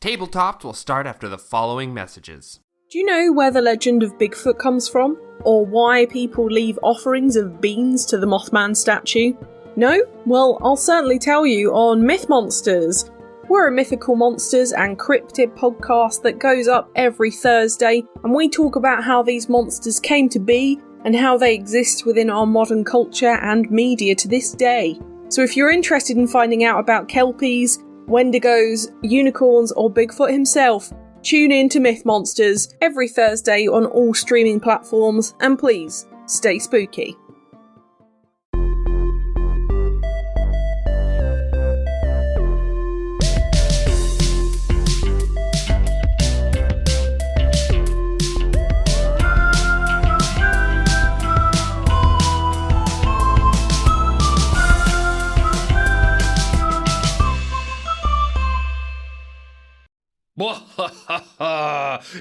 Tabletop will start after the following messages. Do you know where the legend of Bigfoot comes from? Or why people leave offerings of beans to the Mothman statue? No? Well, I'll certainly tell you on Myth Monsters. We're a mythical monsters and cryptid podcast that goes up every Thursday, and we talk about how these monsters came to be and how they exist within our modern culture and media to this day. So if you're interested in finding out about kelpies, wendigos, unicorns, or Bigfoot himself, tune in to Myth Monsters every Thursday on all streaming platforms, and please, stay spooky.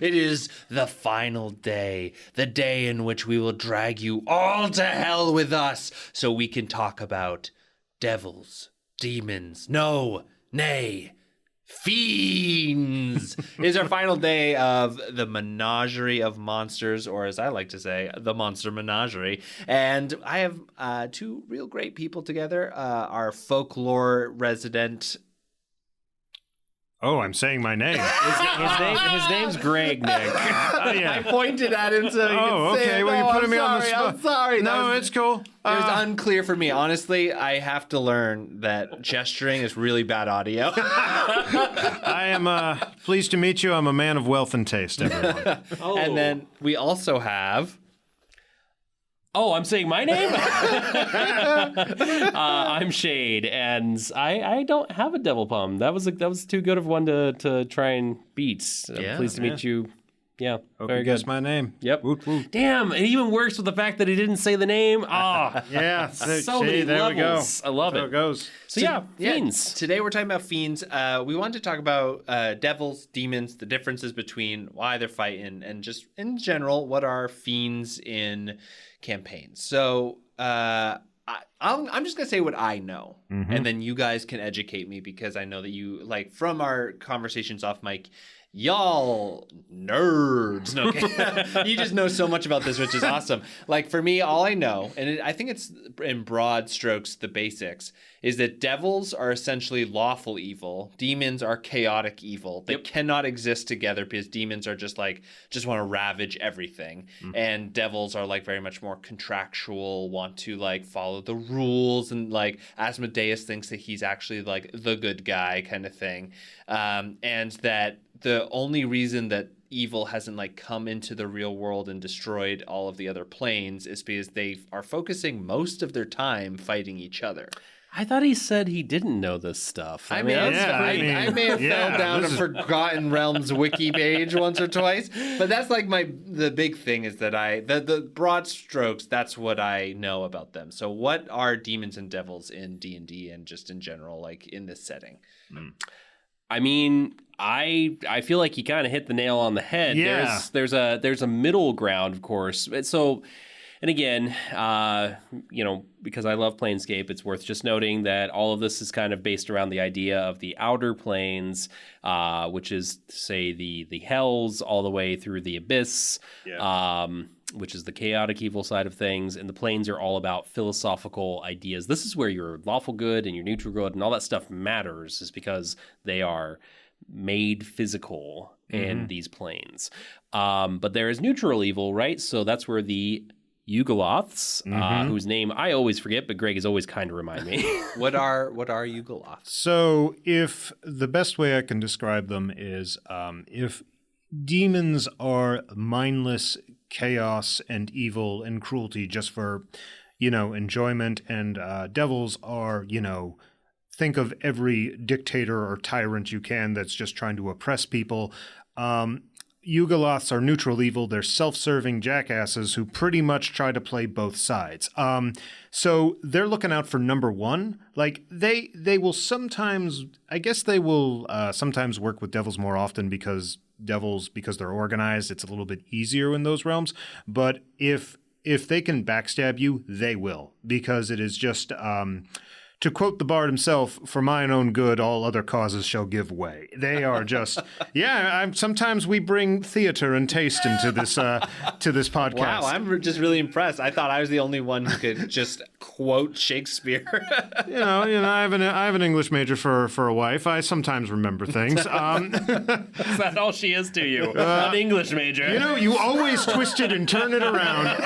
It is the final day, the day in which we will drag you all to hell with us so we can talk about devils, demons, fiends. It is our final day of the menagerie of monsters, or as I like to say, the monster menagerie. And I have two real great people together, our folklore resident. Oh, I'm saying my name. His name's Greg, Nick. Yeah. I pointed at him so he could say okay. it. Well, No, you're putting I'm me on the sorry, spot. I'm sorry. No, it's cool. It was unclear for me. Honestly, I have to learn that gesturing is really bad audio. I am pleased to meet you. I'm a man of wealth and taste, everyone. And then we also have... Oh, I'm saying my name? I'm Shade, and I don't have a devil palm. That was too good of one to try and beat. I'm pleased to meet you. Yeah, Hope very you good. guessed my name. Yep. Woot, woot. Damn, it even works with the fact that he didn't say the name. Ah, Yeah, so many there levels. we go. I love There it. it goes. So yeah, fiends. Today we're talking about fiends. We wanted to talk about devils, demons, the differences between why they're fighting, and just in general, what are fiends in campaigns. So I'm just going to say what I know, and then you guys can educate me, because I know that you, like, from our conversations off mic, y'all nerds. No, okay. You just know so much about this, which is awesome. Like, for me, all I know, and I think it's in broad strokes the basics, is that devils are essentially lawful evil. Demons are chaotic evil. They cannot exist together, because demons are just want to ravage everything. And devils are like very much more contractual, want to like follow the rules, and like Asmodeus thinks that he's actually like the good guy kind of thing. And that the only reason that evil hasn't like come into the real world and destroyed all of the other planes is because they are focusing most of their time fighting each other. I thought he said he didn't know this stuff. I may have fell down a Forgotten Realms wiki page once or twice, but that's like the big thing is that the broad strokes, that's what I know about them. So what are demons and devils in D&D and just in general, like in this setting? I mean, I feel like you kind of hit the nail on the head. Yeah. There's a middle ground, of course. So, and again, because I love Planescape, it's worth just noting that all of this is kind of based around the idea of the outer planes, which is, say, the hells all the way through the abyss, which is the chaotic evil side of things. And the planes are all about philosophical ideas. This is where your lawful good and your neutral good and all that stuff matters, is because they are made physical in these planes. But there is neutral evil, right? So that's where the Yugoloths, whose name I always forget, but Greg is always kind to remind me. What are Yugoloths? So if the best way I can describe them is if demons are mindless chaos and evil and cruelty just for, enjoyment, and devils are, think of every dictator or tyrant you can that's just trying to oppress people. Yugoloths are neutral evil. They're self-serving jackasses who pretty much try to play both sides. So they're looking out for number one. Like they will sometimes, I guess they will sometimes work with devils more often, because they're organized, it's a little bit easier in those realms. But if they can backstab you, they will, because it is just to quote the bard himself, "For mine own good, all other causes shall give way." They are just, sometimes we bring theater and taste into this podcast. Wow, I'm just really impressed. I thought I was the only one who could just quote Shakespeare. you know, I have an English major for a wife. I sometimes remember things. Is that all she is to you? An English major. You know, you always twist it and turn it around.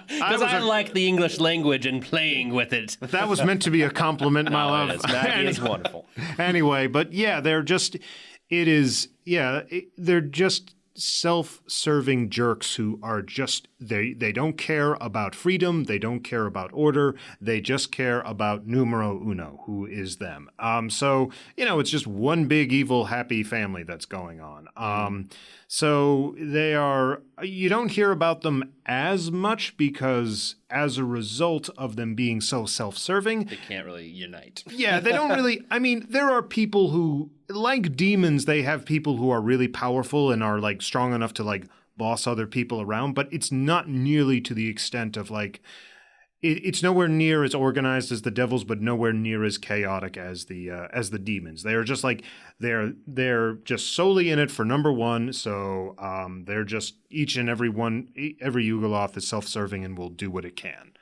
Because I like the English language and playing with it. That was meant to be a compliment, my love. It is. Maggie is wonderful. Anyway, but yeah, they're just self-serving jerks who are just they don't care about freedom, they don't care about order, they just care about numero uno, who is them. So it's just one big evil happy family that's going on. So you don't hear about them as much because as a result of them being so self-serving, They can't really unite. yeah, they don't really. I mean, there are people who, like demons, they have people who are really powerful and are like strong enough to like boss other people around, but it's not nearly to the extent of like. It's nowhere near as organized as the devils, but nowhere near as chaotic as the demons. They are just like they're just solely in it for number one. So they're just every Yugoloth is self-serving and will do what it can.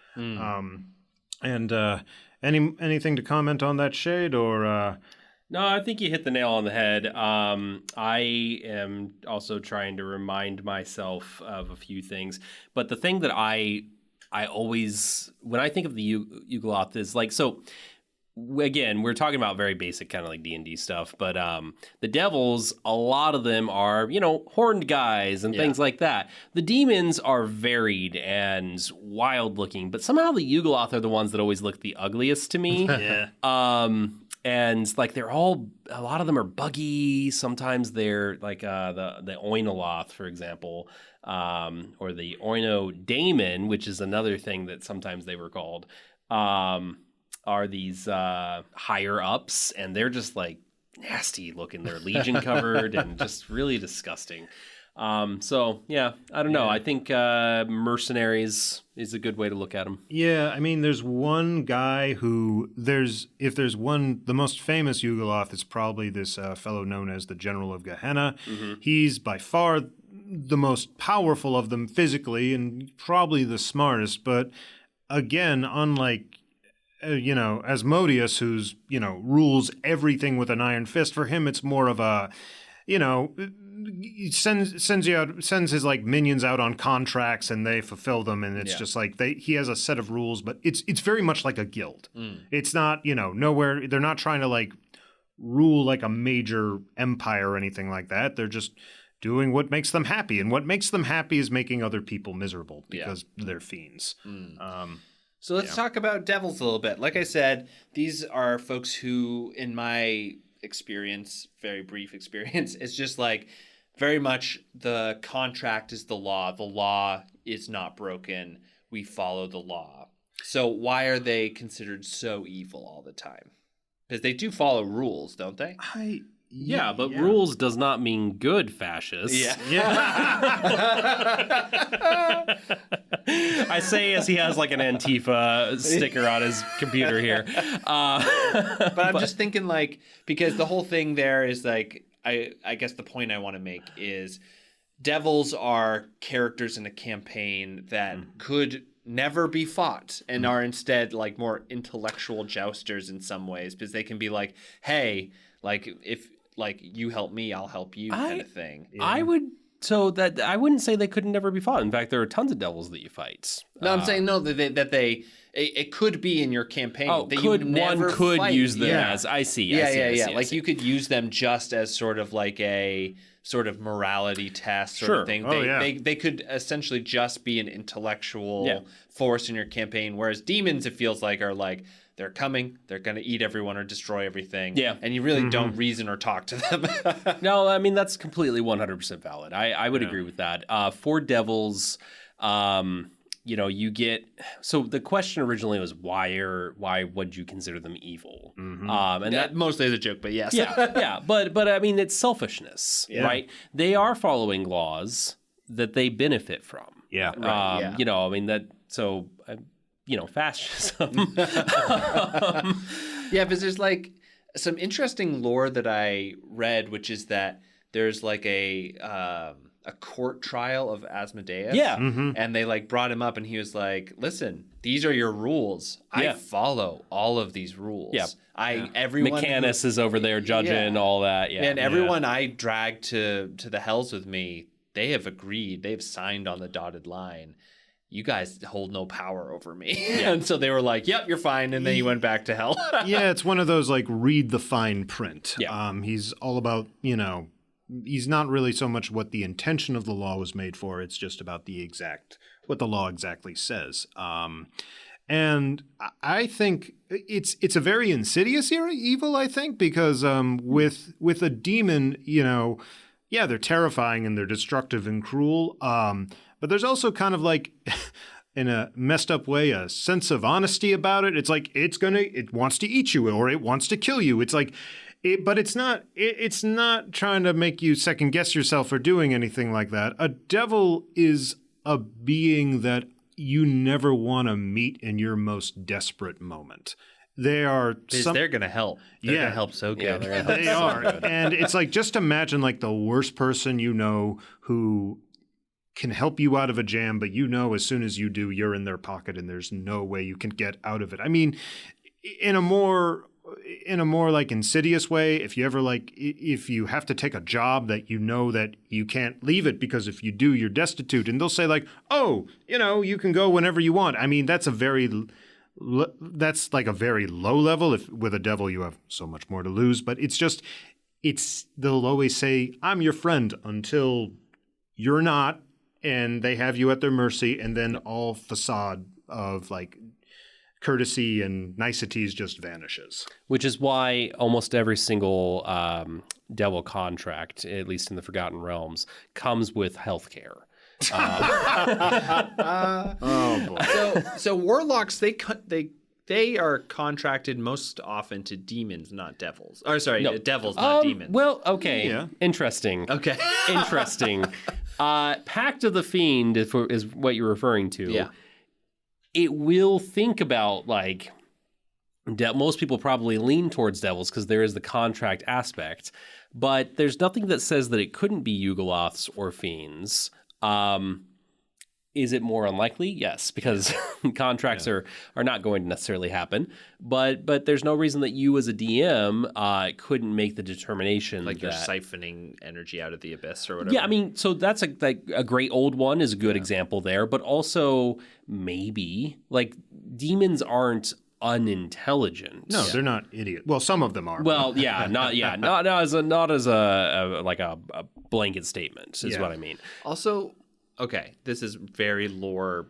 Anything to comment on that, Shade, or? No, I think you hit the nail on the head. I am also trying to remind myself of a few things, but the thing that I always, when I think of the Yugoloth, is like, so again, we're talking about very basic kind of like D&D stuff, but the devils, a lot of them are, horned guys and things like that. The demons are varied and wild looking, but somehow the Yugoloth are the ones that always look the ugliest to me. And like a lot of them are buggy. Sometimes they're like the Oinoloth, for example, or the Oinodamon, which is another thing that sometimes they were called, are these higher ups, and they're just like nasty looking. They're legion covered and just really disgusting. So yeah, I don't know. I think mercenaries is a good way to look at them. Yeah, I mean, there's one guy who the most famous Yugoloth is probably this fellow known as the General of Gehenna. Mm-hmm. He's by far the most powerful of them physically and probably the smartest. But again, unlike Asmodeus, who's rules everything with an iron fist, for him it's more of a he sends his like minions out on contracts and they fulfill them, and it's just like he has a set of rules, but it's very much like a guild. It's not nowhere, they're not trying to like rule like a major empire or anything like that. They're just doing what makes them happy, and what makes them happy is making other people miserable because they're fiends. So let's talk about devils a little bit. Like I said, these are folks who, in my experience, very brief experience, it's just like very much the contract is the law. The law is not broken. We follow the law. So why are they considered so evil all the time? Because they do follow rules, don't they? Yeah, but rules does not mean good, fascists. I say as he has like an Antifa sticker on his computer here. But I'm just thinking like, because the whole thing there is like, I guess the point I want to make is devils are characters in a campaign that could never be fought and are instead like more intellectual jousters in some ways, because they can be like, hey, like if like you help me, I'll help you kind of thing. I wouldn't say they could never be fought. In fact, there are tons of devils that you fight. No, I'm saying it could be in your campaign. That one could fight. use them as I see. Like you could use them just as sort of like a sort of morality test sort of thing. They could essentially just be an intellectual force in your campaign, whereas demons, it feels like, are like, they're coming, they're going to eat everyone or destroy everything. Yeah. And you really don't reason or talk to them. No, I mean, that's completely 100% valid. I would agree with that. For devils, you get... So the question originally was why would you consider them evil? And that mostly is a joke, but yes. But I mean, it's selfishness, right? They are following laws that they benefit from. Yeah. I mean, that... So... fascism. Yeah, because there's like some interesting lore that I read, which is that there's like a court trial of Asmodeus. Yeah. And they like brought him up and he was like, listen, these are your rules. I follow all of these rules. Yeah. Everyone Mechanus is over there judging all that. Yeah. And everyone I dragged to the hells with me, they have agreed. They've signed on the dotted line. You guys hold no power over me. Yeah. And so they were like, yep, you're fine. And then he went back to hell. Yeah, it's one of those like read the fine print. Yeah. He's all about, he's not really so much what the intention of the law was made for. It's just about what the law exactly says. And I think it's a very insidious evil, I think, because with a demon, they're terrifying and they're destructive and cruel. But there's also kind of like, in a messed up way, a sense of honesty about it. It's like it wants to eat you or it wants to kill you. It's like, but it's not trying to make you second guess yourself or doing anything like that. A devil is a being that you never want to meet in your most desperate moment. They're going to help. They're going to help so good. Yeah, they are. And it's like, just imagine like the worst person who can help you out of a jam, but as soon as you do, you're in their pocket and there's no way you can get out of it. I mean, in a more like insidious way, if you have to take a job that that you can't leave it because if you do, you're destitute, and they'll say like, oh, you can go whenever you want. I mean, that's like a very low level. If with a devil, you have so much more to lose, but they'll always say, I'm your friend until you're not. And they have you at their mercy, and then all facade of like courtesy and niceties just vanishes. Which is why almost every single devil contract, at least in the Forgotten Realms, comes with healthcare. Oh boy! So warlocks they are contracted most often to demons, not devils. Or sorry, devils, not demons. Well, okay, Yeah. Interesting. Okay. Interesting. Pact of the Fiend is what you're referring to. Yeah. It will think about like most people probably lean towards devils because there is the contract aspect, but there's nothing that says that it couldn't be Yugoloths or fiends. Is it more unlikely? Yes, because contracts are not going to necessarily happen. But there's no reason that you as a DM couldn't make the determination Like that you're siphoning energy out of the abyss or whatever. Yeah, I mean, so that's a great old one is a good example there. But also maybe like demons aren't unintelligent. No, they're not idiots. Well, some of them are. Well, not as a blanket statement is what I mean. Also, okay, this is very lore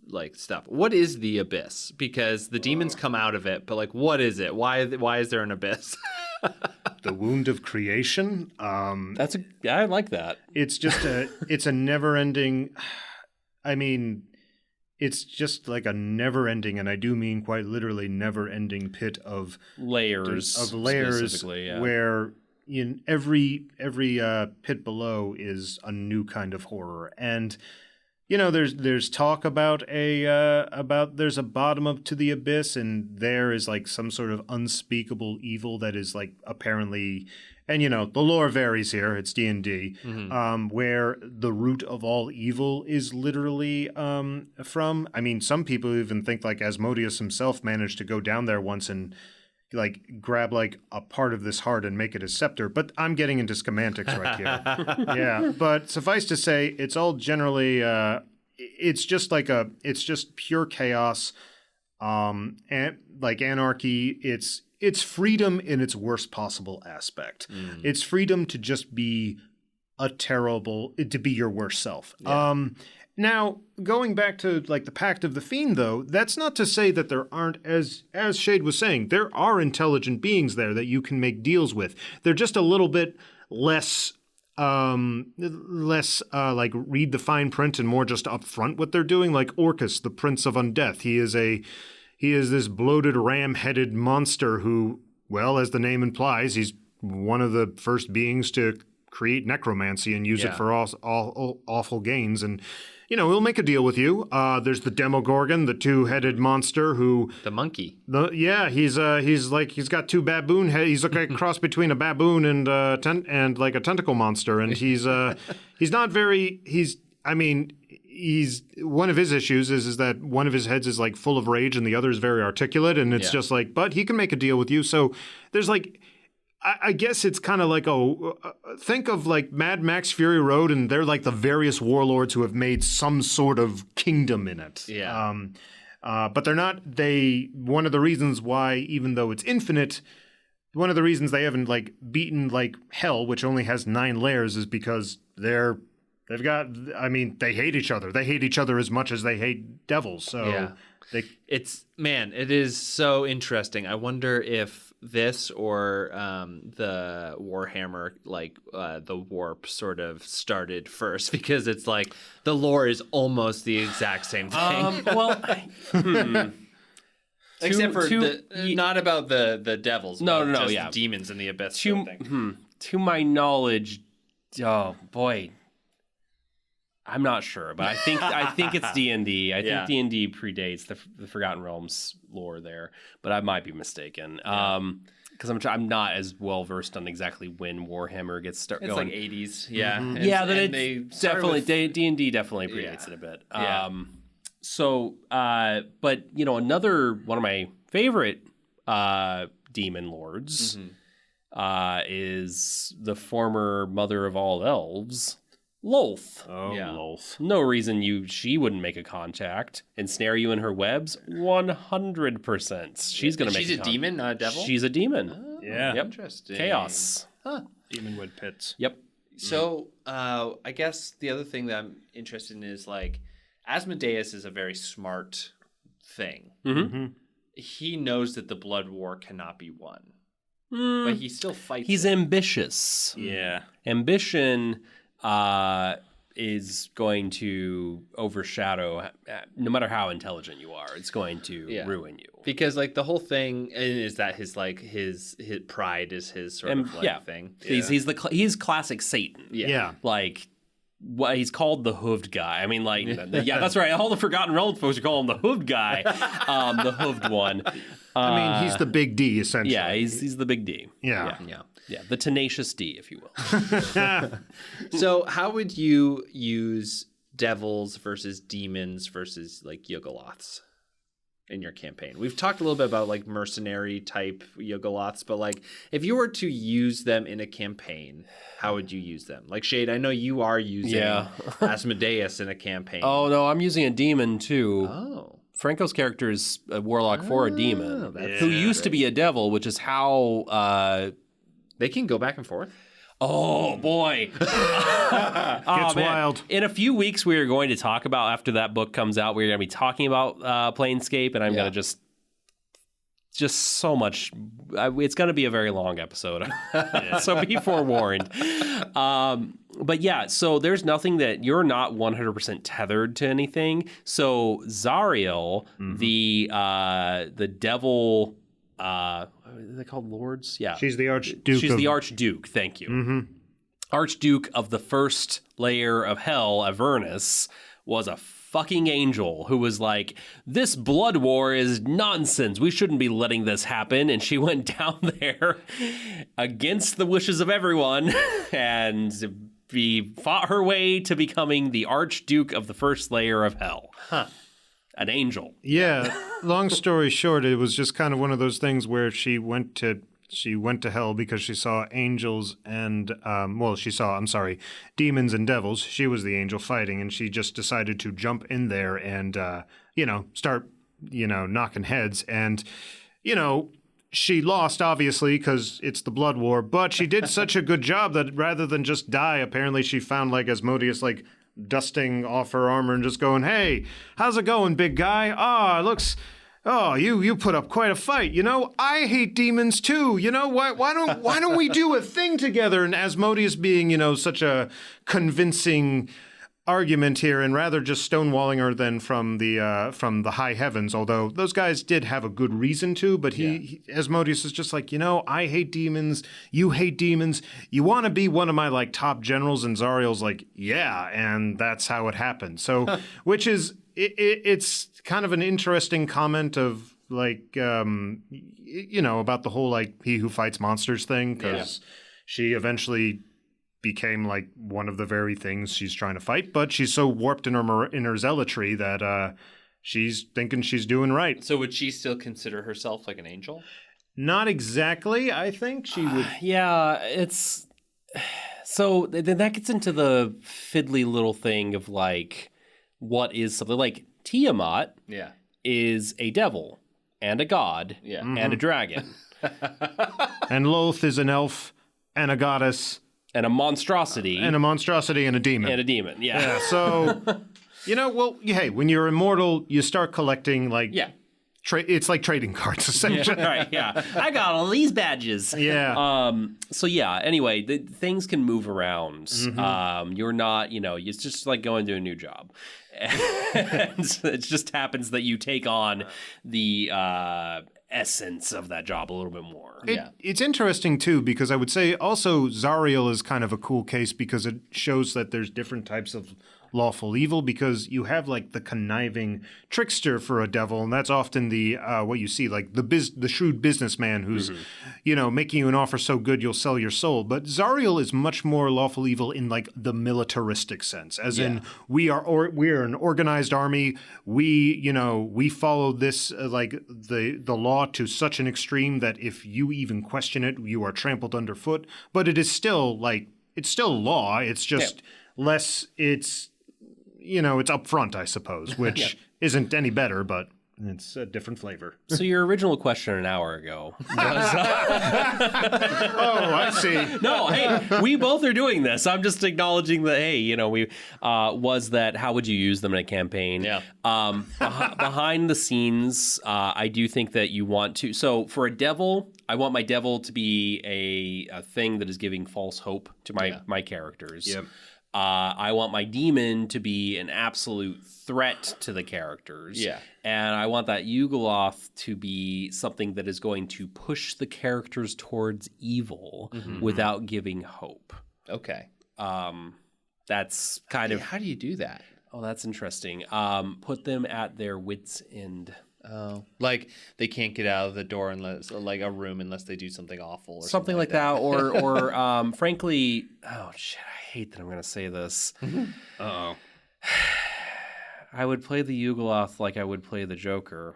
like stuff. What is the abyss? Because the demons come out of it, but like, what is it? Why is there an abyss? The wound of creation. I like that. It's just it's a never-ending. I mean, it's just like a never-ending, and I do mean quite literally never-ending pit of Layers specifically, yeah. where in every pit below is a new kind of horror. And there's talk about there's a bottom up to the abyss, and there is like some sort of unspeakable evil that is like apparently, and the lore varies here, it's D&D, where the root of all evil is literally from. I mean, some people even think like Asmodeus himself managed to go down there once and like grab like a part of this heart and make it a scepter, but I'm getting into semantics right here. Yeah, but suffice to say, it's all generally it's just pure chaos, and like anarchy. It's freedom in its worst possible aspect. It's freedom to just be to be your worst self. Yeah. Now, going back to like the Pact of the Fiend, though, that's not to say that there aren't, as Shade was saying, there are intelligent beings there that you can make deals with. They're just a little bit less like read the fine print and more just upfront what they're doing. Like Orcus, the Prince of Undeath, he is this bloated ram-headed monster who, well, as the name implies, he's one of the first beings to create necromancy and use it for all awful gains. And, he'll make a deal with you. There's the Demogorgon, the two-headed monster who... The monkey. He's got two baboon heads. He's like a cross between a baboon and like a tentacle monster. And he's not very... He's one of his issues is that one of his heads is like full of rage and the other is very articulate. And it's just like, but he can make a deal with you. So there's like... I guess it's kind of like, think of like Mad Max Fury Road, and they're like the various warlords who have made some sort of kingdom in it. Yeah. But they're not, one of the reasons why, even though it's infinite, one of the reasons they haven't like beaten like Hell, which only has 9 layers, is because they hate each other. They hate each other as much as they hate devils. So it is so interesting. I wonder if this or the Warhammer, like the Warp, sort of started first, because it's like the lore is almost the exact same thing. Except for not about the devils. Just demons in the abyss. To my knowledge, oh boy, I'm not sure, but I think it's D&D. I think D&D predates the Forgotten Realms lore there, but I might be mistaken. Because I'm not as well versed on exactly when Warhammer gets started. It's going. Like 80s, D&D definitely predates it a bit. But another one of my favorite demon lords is the former mother of all elves, Lolth. Lolth. No reason she wouldn't make a contact and snare you in her webs. 100%. She's going to make. She's a demon, not a devil. She's a demon. Oh, yeah. Yep. Interesting. Chaos. Huh. Demonwood pits. Yep. So I guess the other thing that I'm interested in is like Asmodeus is a very smart thing. Mm-hmm. He knows that the blood war cannot be won, but he still fights. He's ambitious. Yeah. Ambition is going to overshadow, no matter how intelligent you are, it's going to ruin you. Because like the whole thing is that his pride is his sort of like thing. He's classic Satan. Yeah. Like what he's called the hooved guy. I mean, like, that's right. All the Forgotten Realms folks call him the hooved guy, the hooved one. He's the big D essentially. Yeah, he's the big D. Yeah. Yeah, the tenacious D, if you will. So how would you use devils versus demons versus like Yugoloths in your campaign? We've talked a little bit about like mercenary type Yugoloths, but like if you were to use them in a campaign, how would you use them? Like Shade, I know you are using Asmodeus in a campaign. Oh no, I'm using a demon too. Oh. Franco's character is a warlock for a demon who used to be a devil, which is how they can go back and forth. Oh boy. Gets wild. In a few weeks we are going to talk about, after that book comes out, we're going to be talking about Planescape, and I'm going to just so much. It's going to be a very long episode. So be forewarned. But yeah, so there's nothing that you're not 100% tethered to anything. So Zariel, the devil, what are they called, lords? Yeah. She's the Archduke. She's the Archduke, thank you. Mm-hmm. Archduke of the first layer of hell, Avernus, was a fucking angel who was like, this blood war is nonsense. We shouldn't be letting this happen. And she went down there against the wishes of everyone and fought her way to becoming the Archduke of the first layer of hell. Huh. An angel. Yeah. Long story short, it was just kind of one of those things where she went to hell because she saw angels and demons and devils. She was the angel fighting, and she just decided to jump in there and start knocking heads. And she lost, obviously, because it's the blood war, but she did such a good job that rather than just die, apparently she found like Asmodeus like dusting off her armor and just going, "Hey, how's it going, big guy? You put up quite a fight. I hate demons too. Why don't we do a thing together?" And Asmodeus being, such a convincing argument here, and rather just stonewalling her than from the high heavens, although those guys did have a good reason to, but Asmodeus is just like, I hate demons, you hate demons, you want to be one of my like top generals, and Zariel's like, yeah, and that's how it happened. So which is it's kind of an interesting comment of like about the whole like he who fights monsters thing, because she eventually became like one of the very things she's trying to fight, but she's so warped in her zealotry that she's thinking she's doing right. So would she still consider herself like an angel? Not exactly. I think she would. It's so then that gets into the fiddly little thing of like what is something like Tiamat is a devil and a god and a dragon. And Loth is an elf and a goddess. And a monstrosity. And a demon. Yeah. So, hey, when you're immortal, you start collecting, like... Yeah. It's like trading cards, essentially. Right, yeah. I got all these badges. Yeah. Anyway, things can move around. You're not, it's just like going to a new job. And it just happens that you take on the essence of that job a little bit more. It's interesting, too, because I would say also Zariel is kind of a cool case because it shows that there's different types of lawful evil, because you have like the conniving trickster for a devil, and that's often the what you see, like the shrewd businessman who's making you an offer so good you'll sell your soul. But Zariel is much more lawful evil in like the militaristic sense, as in we're an organized army. We follow this like the law to such an extreme that if you even question it, you are trampled underfoot. But it is still like it's still law. It's just less. It's it's upfront, I suppose, which isn't any better, but it's a different flavor. So your original question an hour ago was... Oh, I see. No, hey, we both are doing this. I'm just acknowledging that, hey, we was that how would you use them in a campaign? Yeah. Behind the scenes, I do think that you want to... So for a devil, I want my devil to be a thing that is giving false hope to my characters. Yep. I want my demon to be an absolute threat to the characters. Yeah. And I want that Yugoloth to be something that is going to push the characters towards evil without giving hope. Okay. That's kind of... How do you do that? Oh, that's interesting. Put them at their wits' end. Oh, like they can't get out of the door unless, like a room, unless they do something awful or something like that. Or frankly, oh shit, I hate that I'm going to say this. Uh-oh. I would play the Yugoloth like I would play the Joker.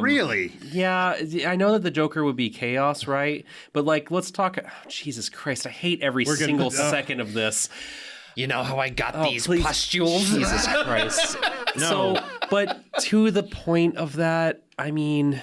Really? Yeah, I know that the Joker would be chaos, right? But like, let's talk. Oh, Jesus Christ, I hate every single second of this. You know how I got these pustules? Jesus Christ. No. So, but to the point of that, I mean,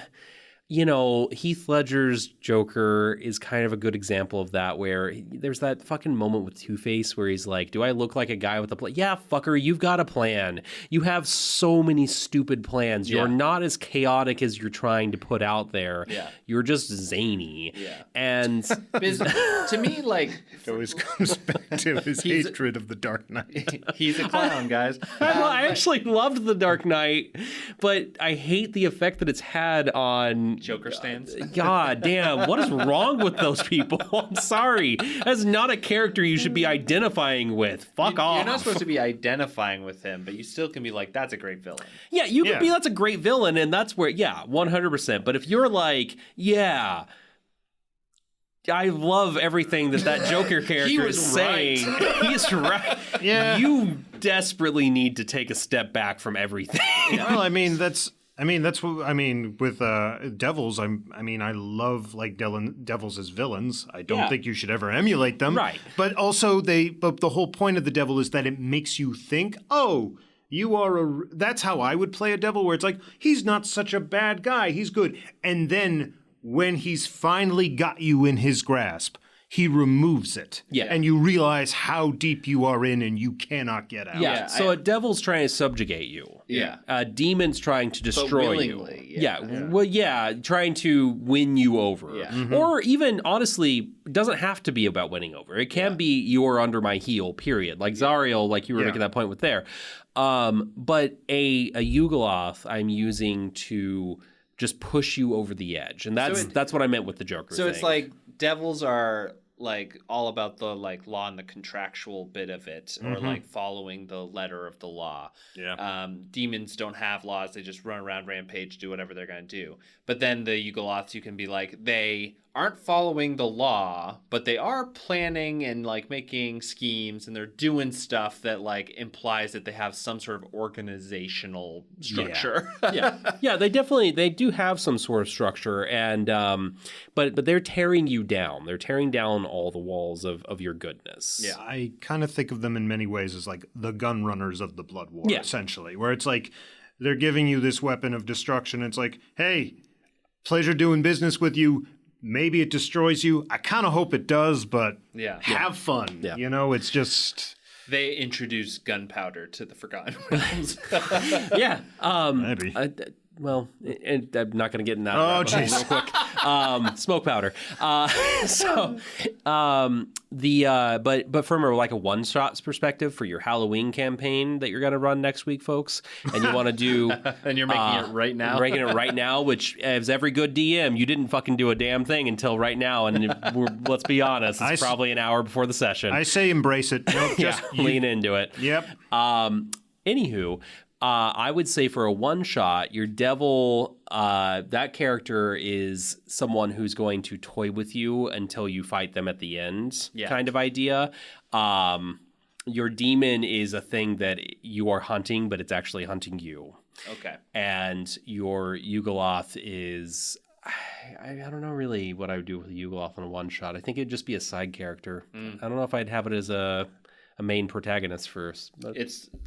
Heath Ledger's Joker is kind of a good example of that, where there's that fucking moment with Two-Face where he's like, do I look like a guy with a plan? Yeah, fucker, you've got a plan. You have so many stupid plans. You're not as chaotic as you're trying to put out there. Yeah. You're just zany. Yeah. And to me, like... It always comes back to his hatred of the Dark Knight. He's a clown, guys. I actually loved The Dark Knight, but I hate the effect that it's had on... Joker stands. God damn, what is wrong with those people? I'm sorry. That's not a character you should be identifying with. Fuck off. You're not supposed to be identifying with him, but you still can be like, that's a great villain. Yeah, you can be, that's a great villain, and that's where, 100%. But if you're like, I love everything that Joker character is saying. He's right. Yeah. You desperately need to take a step back from everything. Well, that's what with devils. I love like devils as villains. I don't think you should ever emulate them. Right. But also but the whole point of the devil is that it makes you think, oh, you are that's how I would play a devil, where it's like, he's not such a bad guy. He's good. And then when he's finally got you in his grasp, he removes it. Yeah. And you realize how deep you are in and you cannot get out. Yeah, so a devil's trying to subjugate you. Yeah. A demon's trying to destroy you. willingly, Well, trying to win you over. Yeah. Or even, honestly, it doesn't have to be about winning over. It can be you're under my heel, period. Like Zariel, like you were making that point with there. But a Yugoloth I'm using to just push you over the edge. And that's what I meant with the Joker So thing. it's like devils are like all about the like law and the contractual bit of it, or like following the letter of the law. Yeah. Demons don't have laws; they just run around, rampage, do whatever they're going to do. But then the Yugoloths, you can be like, they aren't following the law, but they are planning and like making schemes, and they're doing stuff that like implies that they have some sort of organizational structure. They do have some sort of structure, and but they're tearing you down. They're tearing down all the walls of your goodness. Yeah. I kind of think of them in many ways as like the gun runners of the Blood War, essentially, where it's like they're giving you this weapon of destruction. It's like, hey, pleasure doing business with you. Maybe it destroys you. I kind of hope it does, but have fun. Yeah. You know, it's just... They introduce gunpowder to the Forgotten Realms. Maybe. And I'm not going to get in that Oh, rabbit hole real quick. Smoke powder. But from a one-shot perspective for your Halloween campaign that you're going to run next week, folks, and you want to do... And you're making it right now? Making it right now, which, as every good DM, you didn't fucking do a damn thing until right now, and let's be honest, it's probably an hour before the session. I say embrace it. Nope, lean into it. Yep. Anywho... I would say for a one-shot, your devil, that character is someone who's going to toy with you until you fight them at the end kind of idea. Your demon is a thing that you are hunting, but it's actually hunting you. Okay. And your Yugoloth is... I don't know really what I would do with a Yugoloth on a one-shot. I think it'd just be a side character. I don't know if I'd have it as a main protagonist first. But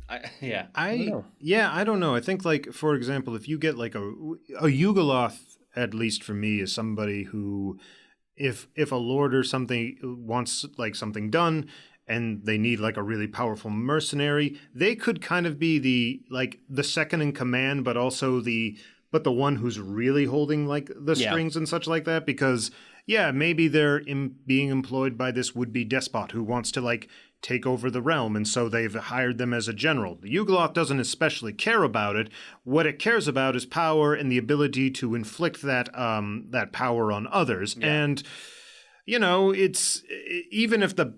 I don't know. I think, like, for example, if you get like a Yugoloth, at least for me, is somebody who, if a lord or something wants like something done and they need like a really powerful mercenary, they could kind of be the second in command, but also the one who's really holding like the strings and such like that, because maybe they're being employed by this would-be despot who wants to like take over the realm, and so they've hired them as a general. The Yugoloth doesn't especially care about it. What it cares about is power and the ability to inflict that power on others. And you know, it's even if the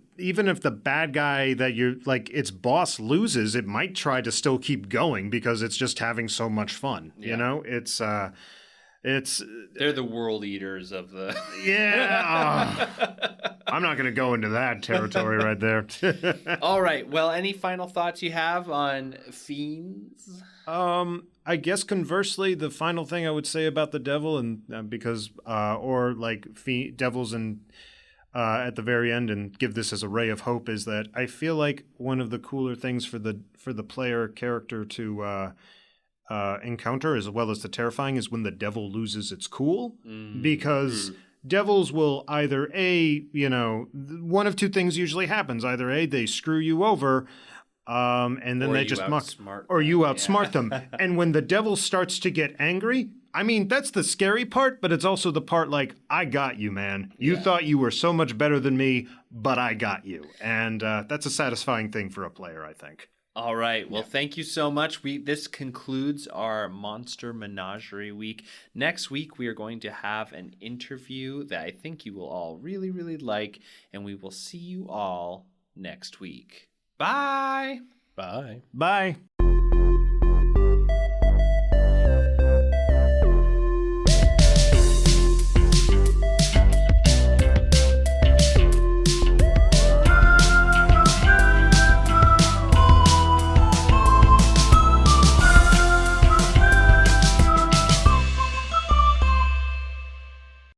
bad guy that you're like its boss loses, it might try to still keep going because it's just having so much fun. You know, it's they're the world eaters of the I'm not going to go into that territory right there. All right. Well, any final thoughts you have on fiends? I guess conversely, the final thing I would say about the devil, and because or like devils and at the very end, and give this as a ray of hope, is that I feel like one of the cooler things for the player character to encounter, as well as the terrifying, is when the devil loses its cool, because devils will either one of two things usually happens: either they screw you over, and then or they you just outsmart or them. you outsmart them. And when the devil starts to get angry, I mean, that's the scary part, but it's also the part like, I got you, man. You thought you were so much better than me, but I got you. And that's a satisfying thing for a player, I think. All right. Well, thank you so much. This concludes our Monster Menagerie week. Next week, we are going to have an interview that I think you will all really, really like, and we will see you all next week. Bye. Bye. Bye.